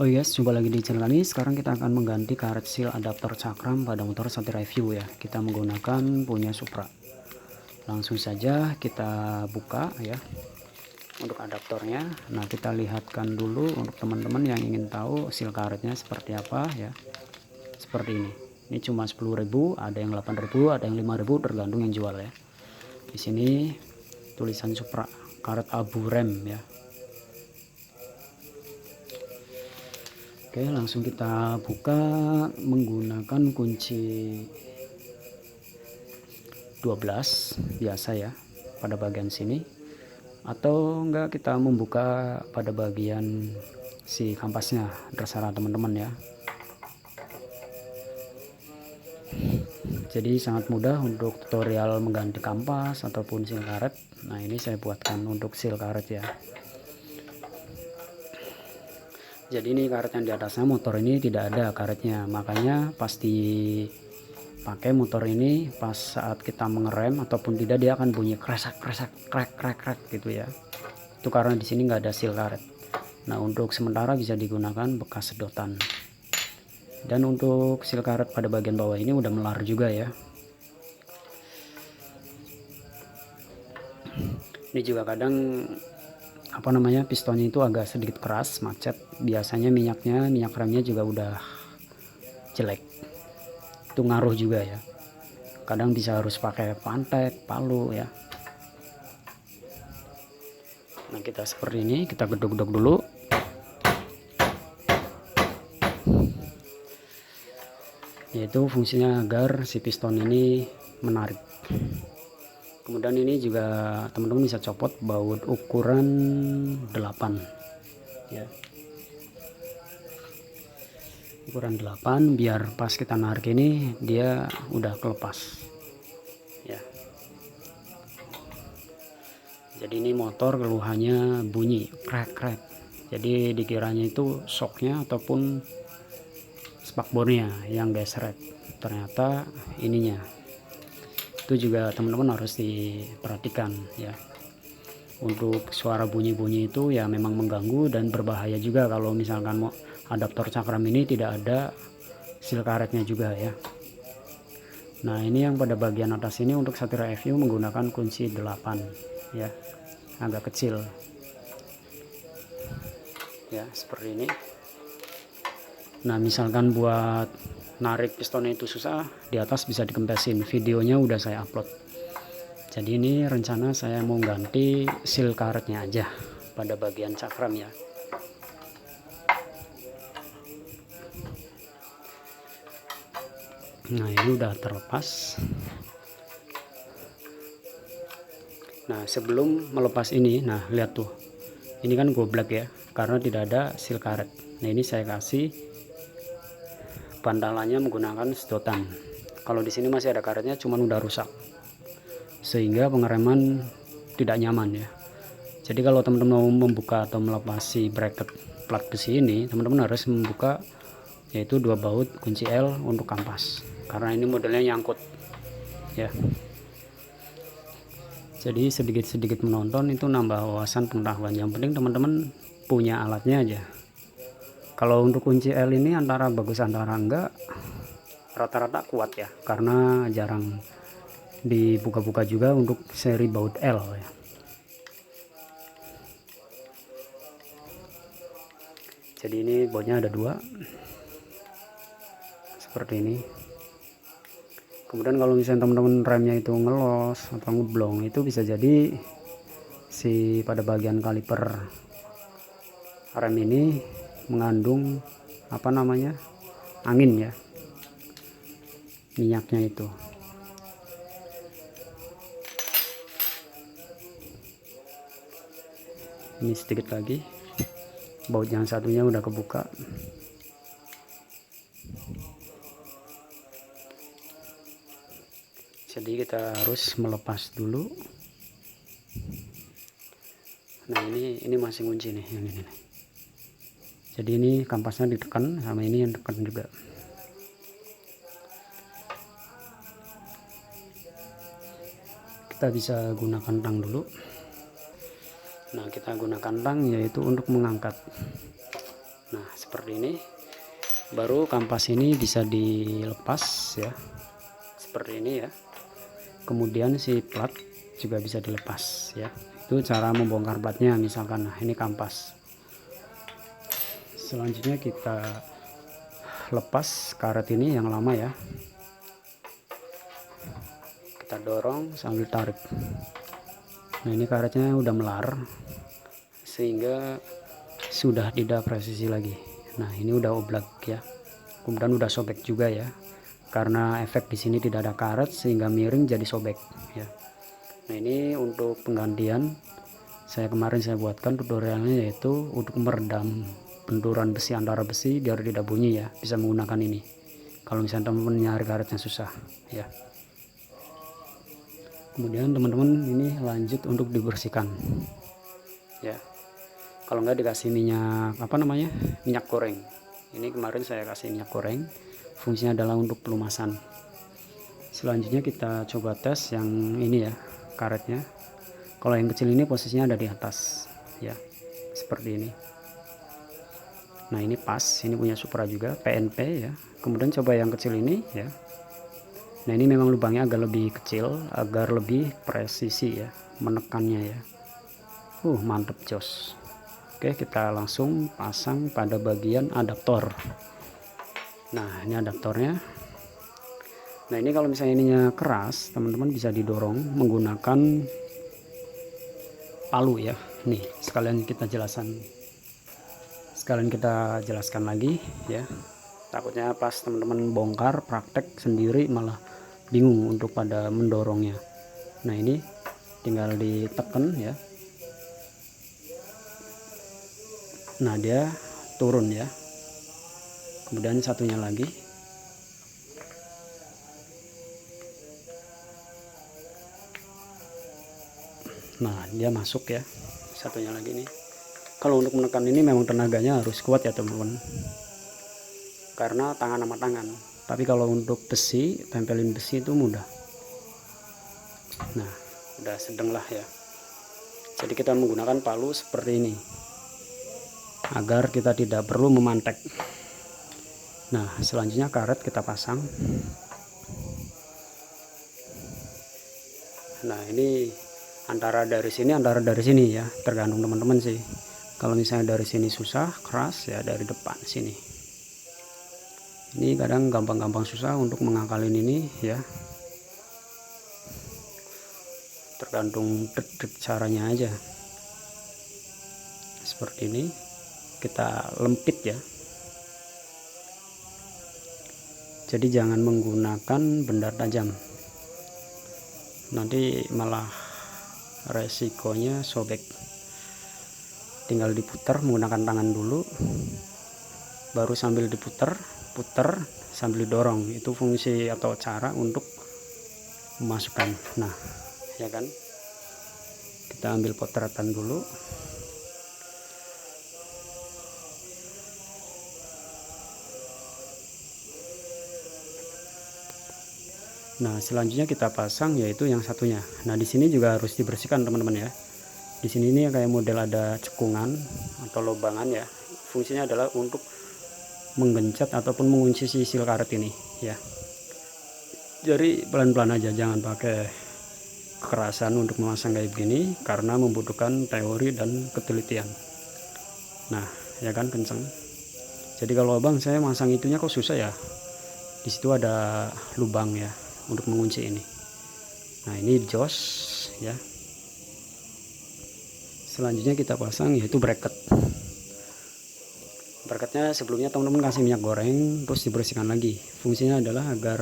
Oh yes, jumpa lagi di channel ini. Sekarang kita akan mengganti karet seal adaptor cakram pada motor Satria View ya. Kita menggunakan punya Supra. Langsung saja kita buka ya untuk adaptornya. Nah, kita lihatkan dulu untuk teman-teman yang ingin tahu seal karetnya seperti apa ya. Seperti ini. Ini cuma 10.000, ada yang 8.000, ada yang 5.000 tergantung yang jual ya. Di sini tulisan Supra, karet abu rem ya. Oke, langsung kita buka menggunakan kunci 12 biasa ya pada bagian sini, atau enggak kita membuka pada bagian si kampasnya, terserah teman-teman ya. Jadi sangat mudah untuk tutorial mengganti kampas ataupun seal karet. Nah, ini saya buatkan untuk seal karet ya. Jadi ini karet yang di atasnya motor ini tidak ada karetnya, makanya pasti pakai motor ini pas saat kita mengerem ataupun tidak dia akan bunyi kresak kresak krek krek krek gitu ya. Itu karena di sini nggak ada seal karet. Nah, untuk sementara bisa digunakan bekas sedotan. Dan untuk seal karet pada bagian bawah ini udah melar juga ya. Ini juga kadang pistonnya itu agak sedikit keras, macet. Biasanya minyak remnya juga udah jelek. Itu ngaruh juga ya. Kadang bisa harus pakai pantek, palu ya. Nah, kita seperti ini, kita gedok-gedok dulu. Yaitu fungsinya agar si piston ini menarik. Kemudian ini juga teman-teman bisa copot baut ukuran 8 ya. Ukuran 8 biar pas kita narik ini dia udah kelepas ya. Jadi ini motor keluhannya bunyi krek krek. Jadi dikiranya itu shocknya ataupun spakbornya yang gesrek, ternyata ininya. Itu juga teman-teman harus diperhatikan ya. Untuk suara bunyi-bunyi itu ya memang mengganggu dan berbahaya juga kalau misalkan mau adaptor cakram ini tidak ada seal karetnya juga ya. Nah, ini yang pada bagian atas ini untuk Satria View menggunakan kunci 8 ya, agak kecil ya, seperti ini. Nah, misalkan buat narik pistonnya itu susah, di atas bisa dikempesin. Videonya udah saya upload. Jadi ini rencana saya mau ganti seal karetnya aja pada bagian cakram ya. Nah, ini udah terlepas. Nah, sebelum melepas ini, nah lihat tuh, ini kan goblak ya karena tidak ada seal karet. Nah, ini saya kasih bantalannya menggunakan sedotan. Kalau di sini masih ada karetnya, cuman udah rusak, sehingga pengereman tidak nyaman ya. Jadi kalau teman-teman mau membuka atau melepas si bracket plat besi ini, teman-teman harus membuka yaitu 2 baut kunci L untuk kampas, karena ini modelnya nyangkut ya. Jadi sedikit-sedikit menonton itu nambah wawasan pengetahuan. Yang penting teman-teman punya alatnya aja. Kalau untuk kunci L ini antara bagus antara enggak, rata-rata kuat ya, karena jarang dibuka-buka juga untuk seri baut L ya. Jadi ini bautnya ada 2 seperti ini. Kemudian kalau misalnya teman-teman remnya itu ngelos atau ngeblong, itu bisa jadi si pada bagian kaliper rem ini mengandung angin ya, minyaknya itu. Ini sedikit lagi, baut yang satunya udah kebuka. Jadi kita harus melepas dulu. Nah, ini masih kunci nih yang ini nih. Jadi ini kampasnya ditekan, sama ini yang tekan juga. Kita bisa gunakan tang dulu. Nah, kita gunakan tang yaitu untuk mengangkat. Nah seperti ini, baru kampas ini bisa dilepas ya, seperti ini ya. Kemudian si plat juga bisa dilepas ya. Itu cara membongkar platnya. Misalkan nah ini kampas, selanjutnya kita lepas karet ini yang lama ya, kita dorong sambil tarik. Nah ini karetnya udah melar sehingga sudah tidak presisi lagi. Nah ini udah oblak ya, kemudian udah sobek juga ya, karena efek di sini tidak ada karet sehingga miring jadi sobek ya. Nah ini untuk penggantian kemarin saya buatkan tutorialnya, yaitu untuk meredam benturan besi antara besi biar tidak bunyi ya, bisa menggunakan ini kalau misalnya teman-teman nyari karetnya susah ya. Kemudian teman-teman ini lanjut untuk dibersihkan ya. Kalau enggak dikasih minyak minyak goreng. Ini kemarin saya kasih minyak goreng, fungsinya adalah untuk pelumasan. Selanjutnya kita coba tes yang ini ya, karetnya. Kalau yang kecil ini posisinya ada di atas ya, seperti ini. Nah ini pas, ini punya Supra juga PNP ya. Kemudian coba yang kecil ini ya. Nah ini memang lubangnya agak lebih kecil agar lebih presisi ya menekannya ya. Mantep jos. Oke, kita langsung pasang pada bagian adaptor. Nah ini adaptornya. Nah ini kalau misalnya ininya keras, teman-teman bisa didorong menggunakan palu ya. Nih sekalian kita jelaskan lagi ya, takutnya pas teman-teman bongkar praktek sendiri malah bingung untuk pada mendorongnya. Nah ini tinggal ditekan ya, nah dia turun ya. Kemudian satunya lagi, nah dia masuk ya, satunya lagi nih. Kalau untuk menekan ini memang tenaganya harus kuat ya teman-teman, karena tangan sama tangan. Tapi kalau untuk besi, tempelin besi itu mudah. Nah udah sedang lah ya. Jadi kita menggunakan palu seperti ini agar kita tidak perlu memantek. Nah selanjutnya karet kita pasang. Nah ini antara dari sini ya, tergantung teman-teman sih. Kalau misalnya dari sini susah keras ya, dari depan sini. Ini kadang gampang susah untuk mengakalin ini ya, tergantung caranya aja. Seperti ini kita lempit ya, jadi jangan menggunakan benda tajam, nanti malah resikonya sobek. Tinggal diputar menggunakan tangan dulu, baru sambil puter sambil didorong. Itu fungsi atau cara untuk memasukkan. Nah ya kan, kita ambil potretan dulu. Nah selanjutnya kita pasang yaitu yang satunya. Nah di sini juga harus dibersihkan teman-teman ya. Di sini ini kayak model ada cekungan atau lubangan ya. Fungsinya adalah untuk menggencet ataupun mengunci sisil karet ini ya. Jadi pelan-pelan aja, jangan pakai kekerasan untuk memasang kayak begini, karena membutuhkan teori dan ketelitian. Nah ya kan, kenceng. Jadi kalau abang saya masang itunya kok susah ya, di situ ada lubang ya untuk mengunci ini. Nah ini jos ya. Selanjutnya kita pasang yaitu bracket. Bracketnya sebelumnya teman-teman kasih minyak goreng terus dibersihkan lagi. Fungsinya adalah agar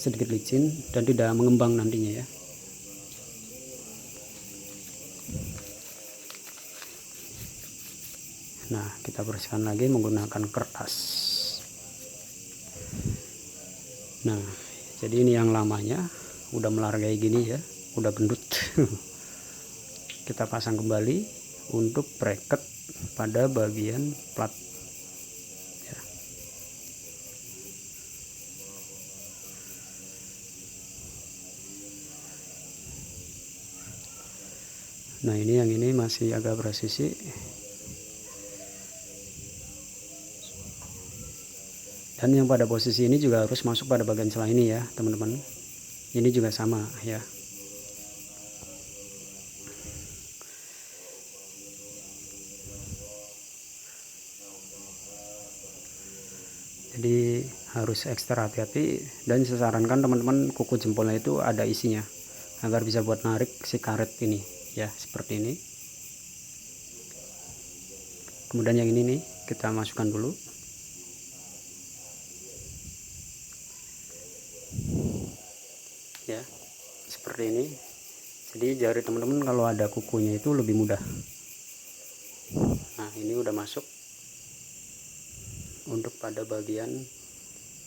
sedikit licin dan tidak mengembang nantinya ya. Nah kita bersihkan lagi menggunakan kertas. Nah jadi ini yang lamanya udah melar kayak gini ya, udah bendut. Kita pasang kembali untuk bracket pada bagian plat ya. Nah ini yang ini masih agak presisi. Dan yang pada posisi ini juga harus masuk pada bagian celah ini ya teman-teman. Ini juga sama ya. Jadi harus ekstra hati-hati, dan saya sarankan teman-teman kuku jempolnya itu ada isinya agar bisa buat narik si karet ini ya, seperti ini. Kemudian yang ini nih kita masukkan dulu. Ya, seperti ini. Jadi jari teman-teman kalau ada kukunya itu lebih mudah. Nah, ini udah masuk untuk pada bagian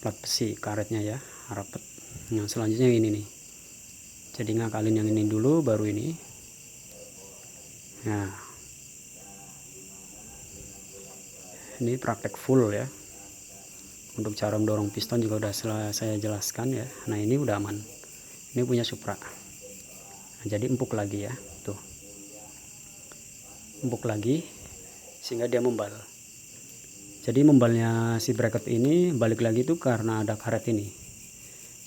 plat besi karetnya ya, rapet. Nah, selanjutnya yang ini nih. Jadi ngakalin yang ini dulu baru ini. Nah, ini praktek full ya. Untuk cara mendorong piston juga udah saya jelaskan ya. Nah, ini udah aman. Ini punya Supra. Nah, jadi empuk lagi ya, tuh. Empuk lagi sehingga dia membal. Jadi membalnya si bracket ini balik lagi tuh karena ada karet ini.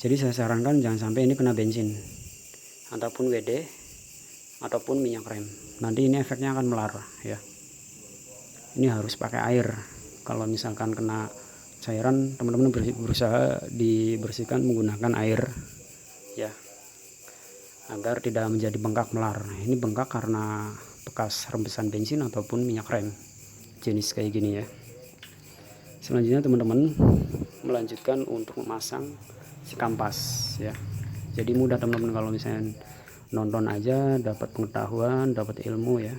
Jadi saya sarankan jangan sampai ini kena bensin ataupun WD ataupun minyak rem. Nanti ini efeknya akan melar ya. Ini harus pakai air. Kalau misalkan kena cairan, teman-teman berusaha dibersihkan menggunakan air ya, agar tidak menjadi bengkak melar. Nah, ini bengkak karena bekas rembesan bensin ataupun minyak rem jenis kayak gini ya. Selanjutnya teman-teman melanjutkan untuk memasang si kampas ya. Jadi mudah teman-teman kalau misalnya nonton aja, dapat pengetahuan, dapat ilmu ya.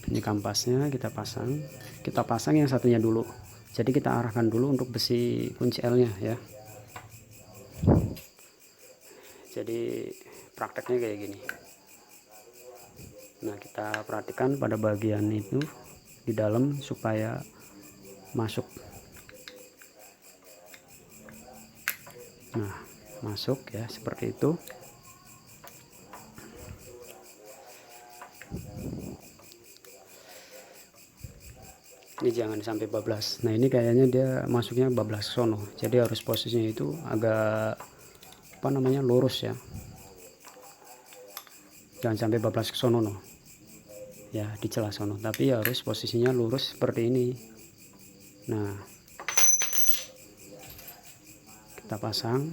Ini kampasnya kita pasang. Kita pasang yang satunya dulu. Jadi kita arahkan dulu untuk besi kunci L nya ya. Jadi prakteknya kayak gini. Nah, kita perhatikan pada bagian itu di dalam supaya masuk. Nah, masuk ya seperti itu. Ini jangan sampai bablas. Nah, ini kayaknya dia masuknya bablas sono. Jadi harus posisinya itu agak lurus ya. Jangan sampai bablas ke sono no. Ya, di celah sono, tapi harus posisinya lurus seperti ini. Nah, kita pasang.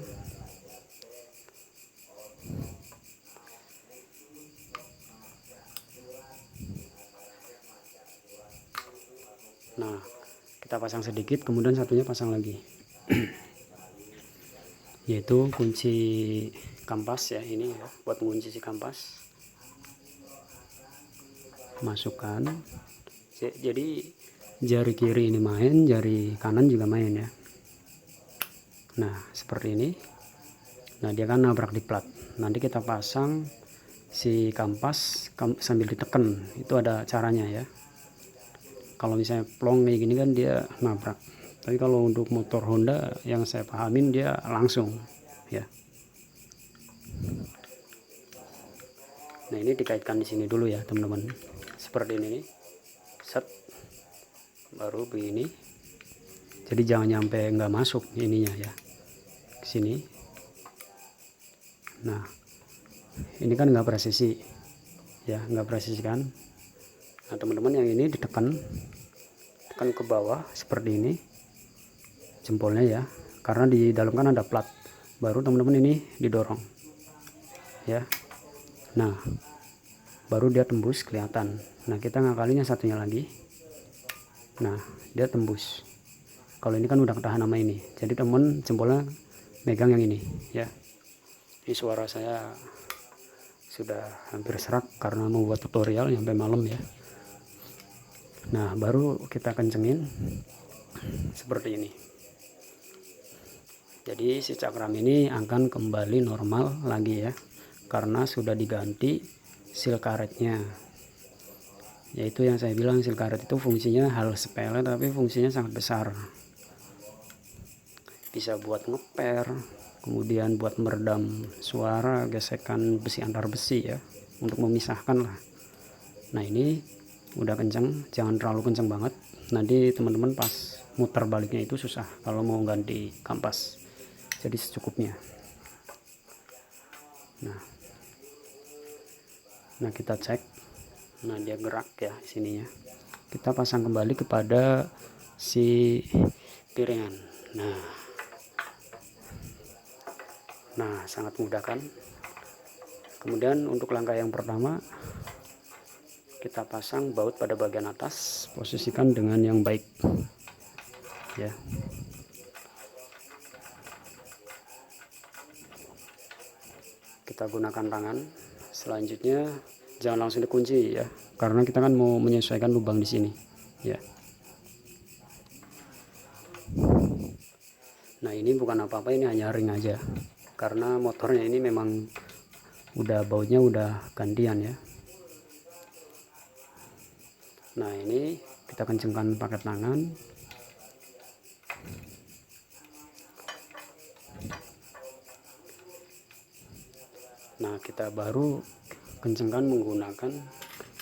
Nah, kita pasang sedikit, kemudian satunya pasang lagi. Yaitu kunci kampas ya, ini ya, buat mengunci si kampas. Masukkan. Jadi jari kiri ini main, jari kanan juga main ya. Nah, seperti ini. Nah, dia kan nabrak di plat. Nanti kita pasang si kampas sambil ditekan. Itu ada caranya ya. Kalau misalnya plong kayak gini kan dia nabrak. Tapi kalau untuk motor Honda yang saya pahamin dia langsung ya. Nah, ini dikaitkan di sini dulu ya teman-teman. Seperti ini nih. Set. Baru begini. Jadi jangan nyampe nggak masuk ininya ya. Ke sini. Nah, ini kan nggak presisi. Ya, nggak presisi kan. Nah, teman-teman yang ini ditekan ke bawah seperti ini jempolnya ya, karena di dalam kan ada plat. Baru teman-teman ini didorong ya. Nah, baru dia tembus kelihatan. Nah, kita ngakalinya satunya lagi. Nah, dia tembus. Kalau ini kan udah ketahan sama ini, jadi teman jempolnya megang yang ini ya. Ini suara saya sudah hampir serak karena membuat tutorial sampai malam ya. Nah, baru kita kencengin seperti ini. Jadi si cakram ini akan kembali normal lagi ya, karena sudah diganti seal karetnya. Yaitu yang saya bilang, seal karet itu fungsinya hal sepele tapi fungsinya sangat besar. Bisa buat ngeper, kemudian buat meredam suara gesekan besi antar besi ya, untuk memisahkan lah. Nah, ini udah kenceng, jangan terlalu kenceng banget. nanti teman-teman pas muter baliknya itu susah kalau mau ganti kampas. Jadi secukupnya. Nah kita cek, nah dia gerak ya sininya. Kita pasang kembali kepada si piringan. Nah sangat mudah kan. Kemudian untuk langkah yang pertama, kita pasang baut pada bagian atas, posisikan dengan yang baik ya. Kita gunakan tangan. Selanjutnya jangan langsung dikunci ya, karena kita kan mau menyesuaikan lubang di sini ya. Nah ini bukan apa-apa, ini hanya ring aja, karena motornya ini memang udah bautnya udah gantian ya. Nah ini kita kencengkan pakai tangan. Nah kita baru kencengkan menggunakan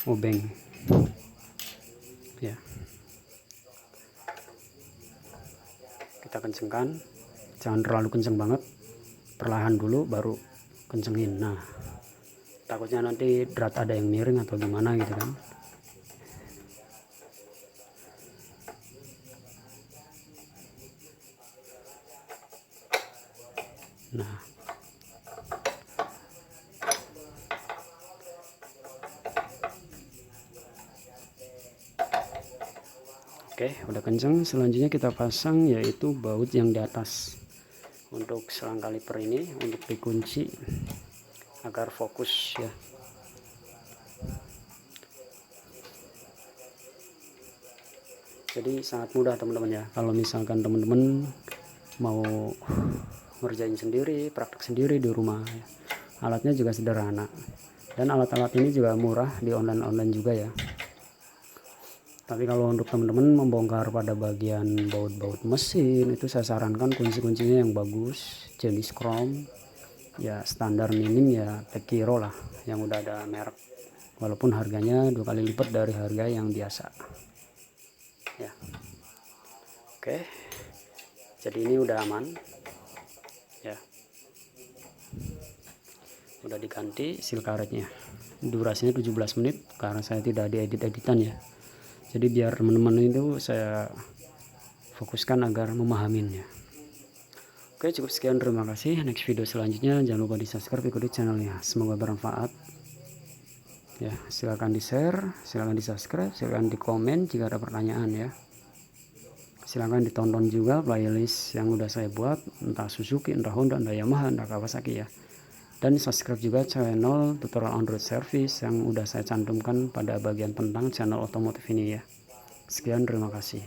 obeng ya. Kita kencengkan, jangan terlalu kenceng banget, perlahan dulu baru kencengin. Nah takutnya nanti drat ada yang miring atau gimana gitu kan. Nah oke, udah kenceng. Selanjutnya kita pasang yaitu baut yang di atas untuk selang kaliper ini, untuk dikunci agar fokus ya. Jadi sangat mudah teman-teman ya, kalau misalkan teman-teman mau ngerjain sendiri, praktek sendiri di rumah ya. Alatnya juga sederhana, dan alat-alat ini juga murah di online juga ya. Tapi kalau untuk teman-teman membongkar pada bagian baut-baut mesin, itu saya sarankan kunci-kuncinya yang bagus, jenis chrome ya, standar minim ya Tekiro lah, yang udah ada merek, walaupun harganya 2 kali lipat dari harga yang biasa ya. Oke, jadi ini udah aman ya, udah diganti seal karetnya. Durasinya 17 menit karena saya tidak diedit-editan ya, jadi biar teman-teman itu saya fokuskan agar memahaminya. Oke, cukup sekian, terima kasih. Next video selanjutnya jangan lupa di subscribe, ikuti channelnya, semoga bermanfaat ya. Silahkan di share, silahkan di subscribe, silahkan di komen jika ada pertanyaan ya. Silahkan ditonton juga playlist yang udah saya buat, entah Suzuki, entah Honda, entah Yamaha, entah Kawasaki ya. Dan subscribe juga channel tutorial Android service yang udah saya cantumkan pada bagian tentang channel otomotif ini ya. Sekian, terima kasih.